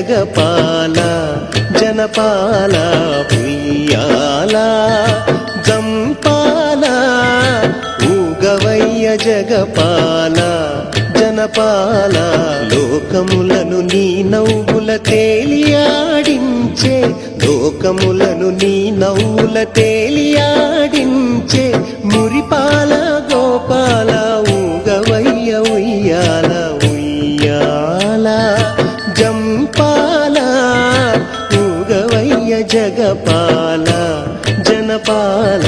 జగపాల జనపాల ఉయ్యాల జంపాల ఊగవయ్య జగపాల జనపాల లోకములను నీ నవ్వుల తేలియాడించే లోకములను నీ నవ్వుల తేలియాడించే మురిపాల గోపాల ఊగవయ్య ఉయ్యాల ఉయ్యాల జంపాల ఊగవయ్య జగపాల జనపాల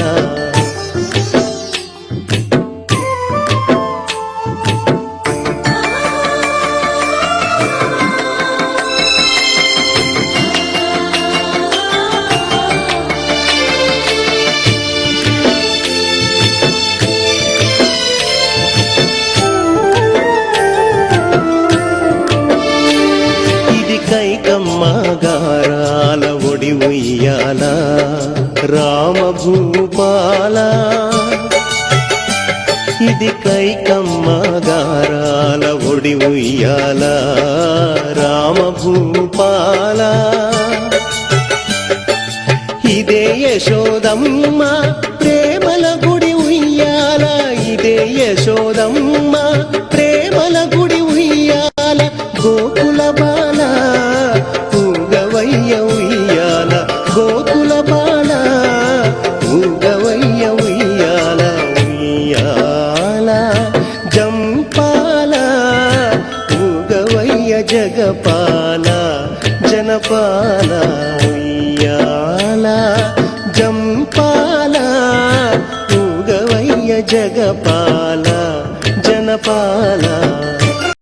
కైకమ్మ గారాల ఒడి ఉయ్యాల రామభూపాల ఇది కైకమ్మ గారాల ఒడి ఉయ్యాల రామభూపాల ఇదే యశోదమ్మ ప్రేమల గుడి ఉయ్యాల ఇదే యశోదమ్మ ప్రేమల గుడి ఉయ్యాల గోకుల బాల ఊగవయ్య ఉయ్యాల గోకుల బాల ఊగవయ్య ఉయ్యాల ఉయ్యాల జంపాల ఊగవయ్య జగపాల జనపాల ఉయ్యాల జంపాల ఊగవయ్య జగపాల జనపాల